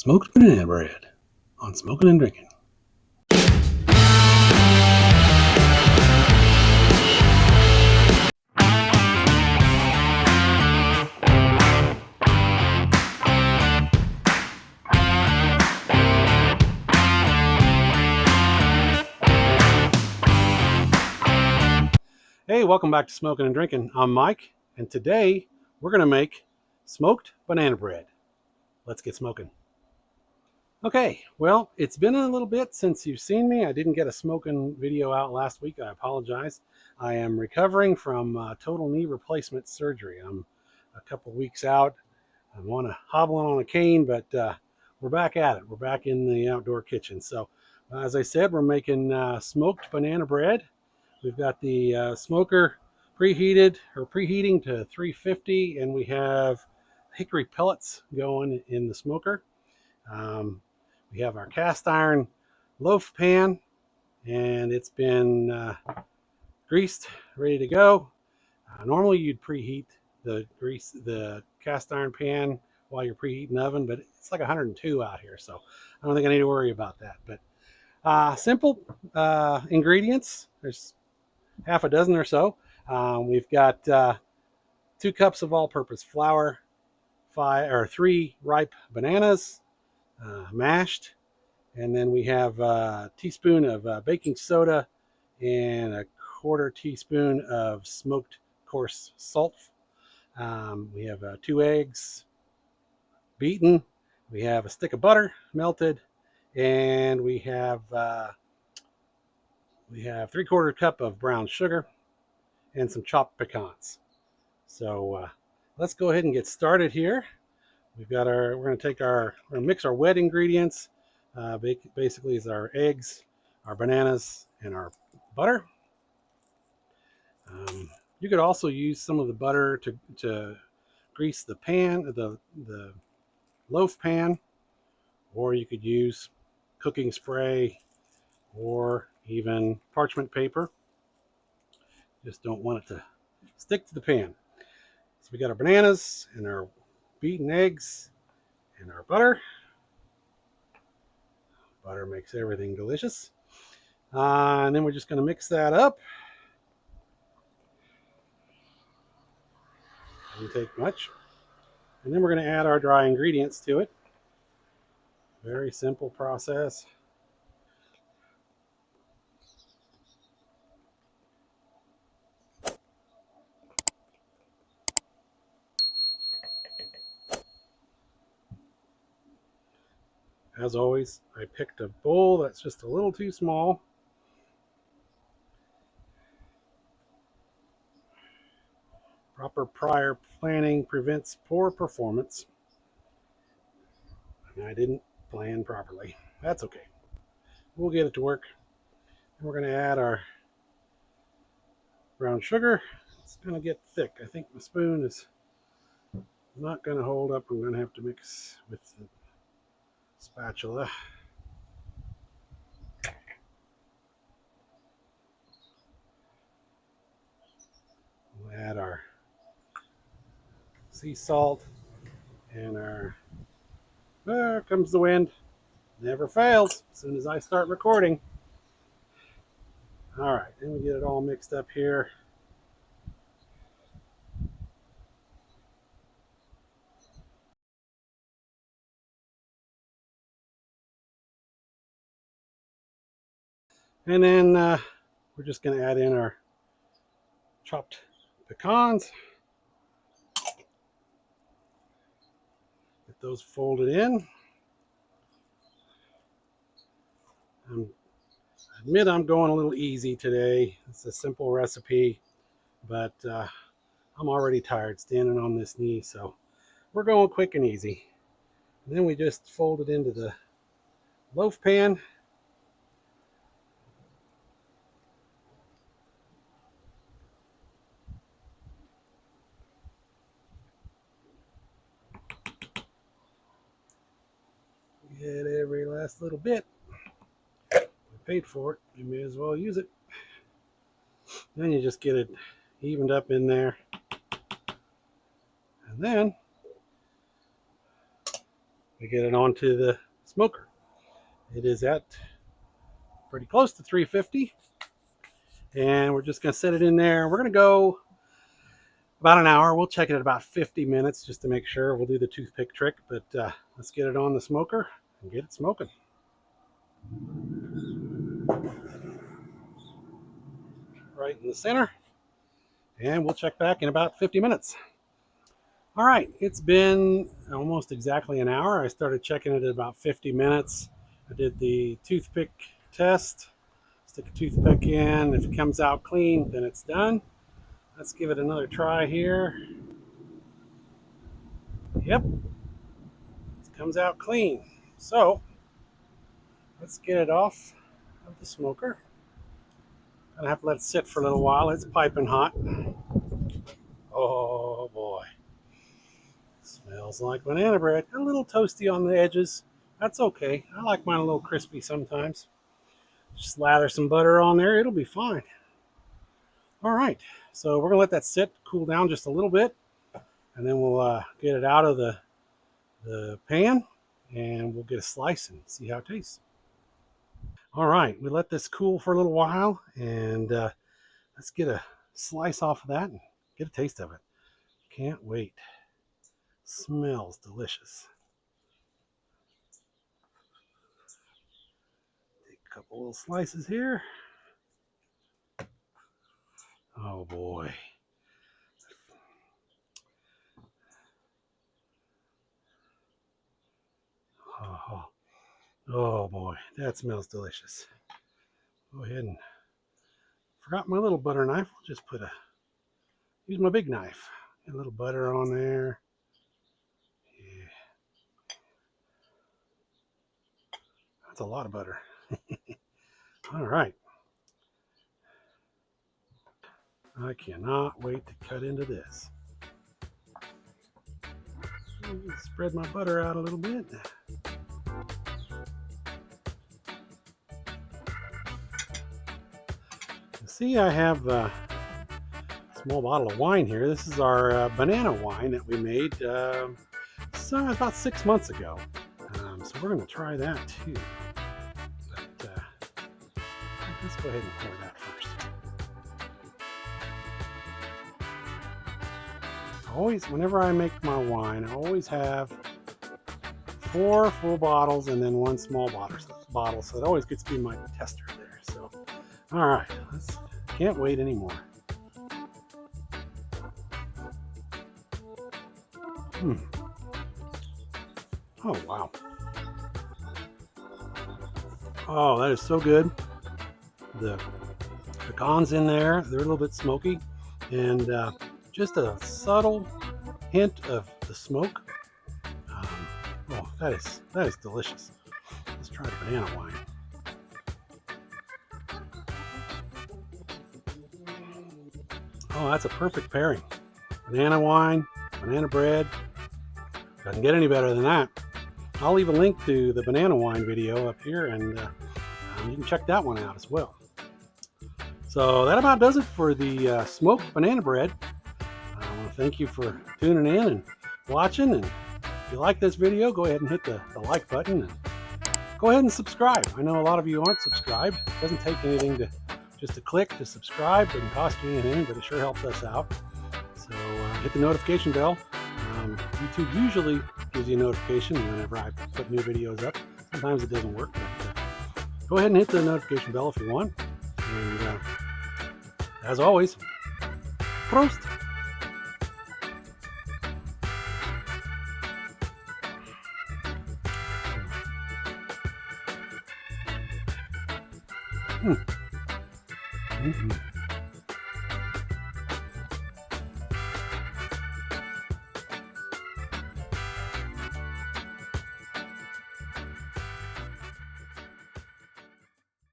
Smoked banana bread on Smokin' and Drinkin'. Hey, welcome back to Smokin' and Drinkin'. I'm Mike, and today we're going to make smoked banana bread. Let's get smoking. Okay, well, it's been a little bit since you've seen me. I didn't get a smoking video out last week. I apologize. I am recovering from total knee replacement surgery. I'm a couple weeks out. I want to hobble on a cane, but we're back at it. We're back in the outdoor kitchen. So, as I said, we're making smoked banana bread. We've got the smoker preheating to 350, and we have hickory pellets going in the smoker. We have our cast iron loaf pan, and it's been greased, ready to go. Normally you'd preheat the cast iron pan while you're preheating the oven, but it's like 102 out here, so I don't think I need to worry about that. But simple ingredients. There's half a dozen or so. We've got 2 cups of all-purpose flour, 3 ripe bananas, mashed, and then we have a teaspoon of baking soda and a 1/4 teaspoon of smoked coarse salt. We have 2 eggs beaten. We have a stick of butter melted, and we have 3/4 cup of brown sugar and some chopped pecans. So let's go ahead and get started here. We're going to mix our wet ingredients. Basically, is our eggs, our bananas, and our butter. You could also use some of the butter to grease the pan, the loaf pan, or you could use cooking spray or even parchment paper. Just don't want it to stick to the pan. So we got our bananas and our beaten eggs and our butter. Butter makes everything delicious. And then we're just going to mix that up. Doesn't take much. And then we're going to add our dry ingredients to it. Very simple process. As always, I picked a bowl that's just a little too small. Proper prior planning prevents poor performance. And I didn't plan properly. That's okay. We'll get it to work. And we're going to add our brown sugar. It's going to get thick. I think my spoon is not going to hold up. I'm going to have to mix with the spatula. We'll add our sea salt and there comes the wind. Never fails as soon as I start recording. All right, then we get it all mixed up here. And then we're just going to add in our chopped pecans. Get those folded in. I admit I'm going a little easy today. It's a simple recipe, but I'm already tired standing on this knee, so we're going quick and easy. And then we just fold it into the loaf pan. Get every last little bit. We paid for it, you may as well use it. Then you just get it evened up in there. And then to get it onto the smoker. It is at pretty close to 350, and we're just going to set it in there. We're going to go about an hour. We'll check it at about 50 minutes just to make sure. We'll do the toothpick trick, but let's get it on the smoker and get it smoking. Right in the center, and we'll check back in about 50 minutes. All right, it's been almost exactly an hour. I started checking it at about 50 minutes. I did the toothpick test. Stick a toothpick in. If it comes out clean, then it's done. Let's give it another try here. Yep, it comes out clean. So let's get it off of the smoker. Gonna have to let it sit for a little while. It's piping hot. Oh boy. Smells like banana bread. A little toasty on the edges. That's okay. I like mine a little crispy sometimes. Just lather some butter on there. It'll be fine. All right. So we're going to let that sit, cool down just a little bit. And then we'll get it out of the pan. And we'll get a slice and see how it tastes. All right. We let this cool for a little while. And let's get a slice off of that and get a taste of it. Can't wait. Smells delicious. Take a couple little slices here. Oh boy. Oh boy, that smells delicious. Go ahead and forgot my little butter knife. I'll just use my big knife. Get a little butter on there. Yeah. That's a lot of butter. All right. I cannot wait to cut into this. Spread my butter out a little bit. See, I have a small bottle of wine here. This is our banana wine that we made about 6 months ago. So we're going to try that too. But let's go ahead and pour that first. Always, whenever I make my wine, I always have 4 full bottles and then 1 small bottle. So it always gets to be my tester there. So, all right, can't wait anymore. Oh, wow. Oh, that is so good. The pecans in there, they're a little bit smoky. And just a subtle hint of the smoke. Oh, that is delicious. Let's try the banana wine. Oh, that's a perfect pairing. Banana wine, banana bread. Doesn't get any better than that. I'll leave a link to the banana wine video up here, and you can check that one out as well. So that about does it for the smoked banana bread. I want to thank you for tuning in and watching. And if you like this video, go ahead and hit the like button. And go ahead and subscribe. I know a lot of you aren't subscribed. It doesn't take anything just to click to subscribe. It doesn't cost you anything, but it sure helps us out. So hit the notification bell. YouTube usually gives you a notification whenever I put new videos up. Sometimes it doesn't work, but go ahead and hit the notification bell if you want. And as always, prost! Mm-hmm.